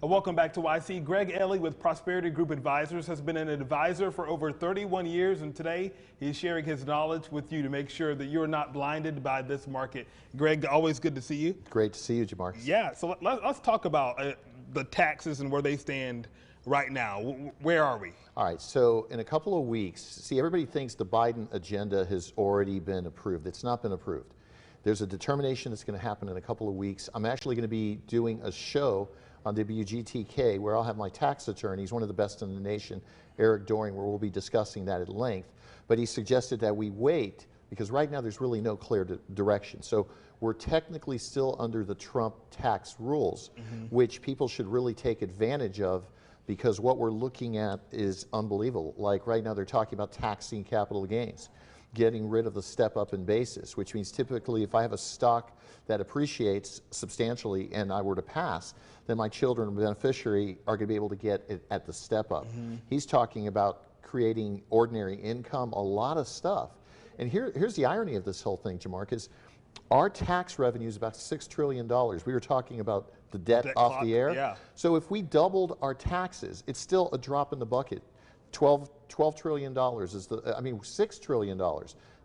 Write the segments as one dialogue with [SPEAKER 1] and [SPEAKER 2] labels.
[SPEAKER 1] Welcome back to YC. Greg Elie with Prosperity Group Advisors has been an advisor for over 31 years, and today he's sharing his knowledge with you to make sure that you're not blinded by this market. Greg, always good to see you.
[SPEAKER 2] Great to see you, Jamarcus.
[SPEAKER 1] Yeah, so let's talk about the taxes and where they stand right now. Where are we?
[SPEAKER 2] All right, so in a couple of weeks, see, everybody thinks the Biden agenda has already been approved. It's not been approved. There's a determination that's going to happen in a couple of weeks. I'm actually going to be doing a show on WGTK where I'll have my tax attorney, he's one of the best in the nation, Eric Doring, where we'll be discussing that at length. But he suggested that we wait because right now there's really no clear direction. So we're technically still under the Trump tax rules, which people should really take advantage of, because what we're looking at is unbelievable. Like right now they're talking about taxing capital gains, getting rid of the step up in basis, which means typically if I have a stock that appreciates substantially and I were to pass, then my children and beneficiary are going to be able to get it at the step up. He's talking about creating ordinary income, a lot of stuff. And here's the irony of this whole thing, Jamarcus. Our tax revenue is about $6 trillion. We were talking about the debt off
[SPEAKER 1] clock,
[SPEAKER 2] the air.
[SPEAKER 1] yeah.
[SPEAKER 2] So if we doubled our taxes, it's still a drop in the bucket. $12 trillion is the, I mean, $6 trillion.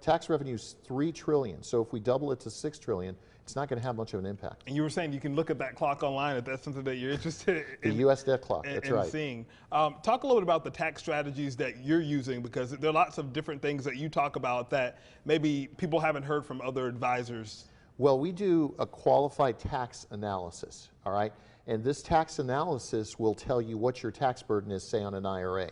[SPEAKER 2] Tax revenue is $3 trillion. So if we double it to $6 trillion, it's not going to have much of an impact.
[SPEAKER 1] And you were saying you can look at that clock online if that's something that you're interested in.
[SPEAKER 2] The U.S. debt clock, that's right.
[SPEAKER 1] Seeing. Talk a little bit about the tax strategies that you're using, because there are lots of different things that you talk about that maybe people haven't heard from other advisors.
[SPEAKER 2] Well, we do a qualified tax analysis, all right? And this tax analysis will tell you what your tax burden is, say, on an IRA.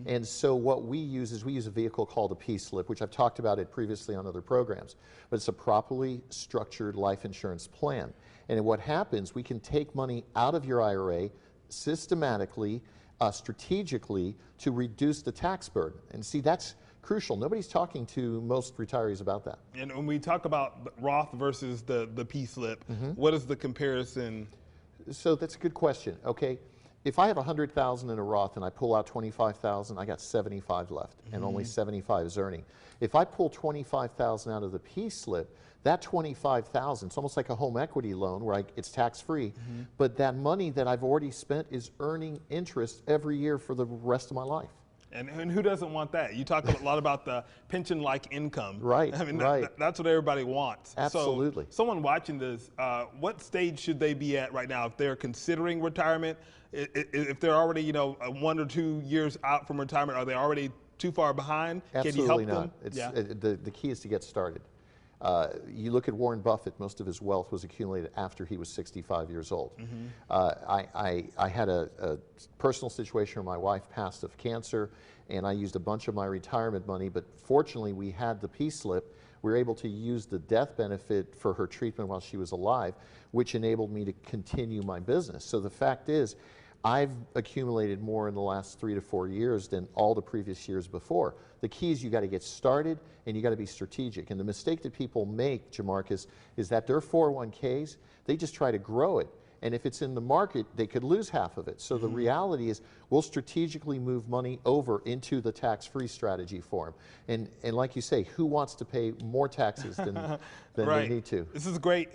[SPEAKER 2] And so what we use is we use a vehicle called a P-slip, which I've talked about it previously on other programs. But it's a properly structured life insurance plan. And what happens, we can take money out of your IRA systematically, strategically, to reduce the tax burden. And see, that's crucial. Nobody's talking to most retirees about that.
[SPEAKER 1] And when we talk about Roth versus the P-slip, what is the comparison?
[SPEAKER 2] So that's a good question. Okay. If I have 100,000 in a Roth and I pull out 25,000, I got 75 left, and only 75 is earning. If I pull 25,000 out of the P-slip, that 25,000, it's almost like a home equity loan where it's tax-free, but that money that I've already spent is earning interest every year for the rest of my life.
[SPEAKER 1] And who doesn't want that? You talk a lot about the pension-like income.
[SPEAKER 2] Right,
[SPEAKER 1] I mean,
[SPEAKER 2] right.
[SPEAKER 1] That's what everybody wants.
[SPEAKER 2] Absolutely.
[SPEAKER 1] So someone watching this, what stage should they be at right now if they're considering retirement? If they're already, 1 or 2 years out from retirement, are they already too far behind?
[SPEAKER 2] Absolutely
[SPEAKER 1] Can you help
[SPEAKER 2] not.
[SPEAKER 1] them?
[SPEAKER 2] The key is to get started. You look at Warren Buffett, most of his wealth was accumulated after he was 65 years old. I had a personal situation where my wife passed of cancer, and I used a bunch of my retirement money, but fortunately we had the P-slip. We were able to use the death benefit for her treatment while she was alive, which enabled me to continue my business. So the fact is, I've accumulated more in the last 3 to 4 years than all the previous years before. The key is you got to get started and you got to be strategic. And the mistake that people make, Jamarcus, is that their 401ks, they just try to grow it. And if it's in the market, they could lose half of it. So the reality is we'll strategically move money over into the tax-free strategy for them. And like you say, who wants to pay more taxes than
[SPEAKER 1] right.
[SPEAKER 2] they need to?
[SPEAKER 1] This is great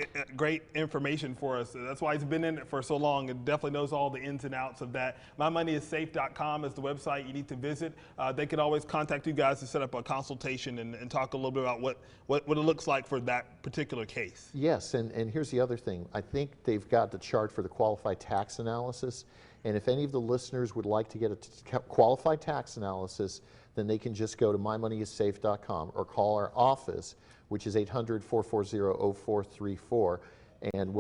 [SPEAKER 1] information for us. That's why he's been in it for so long and definitely knows all the ins and outs of that. MyMoneyIsSafe.com is the website you need to visit. They can always contact you guys to set up a consultation and talk a little bit about what it looks like for that particular case.
[SPEAKER 2] Yes, and here's the other thing. I think they've got the chart for the qualified tax analysis, and if any of the listeners would like to get a qualified tax analysis, then they can just go to MyMoneyIsSafe.com or call our office, which is 800-440-0434, and we'll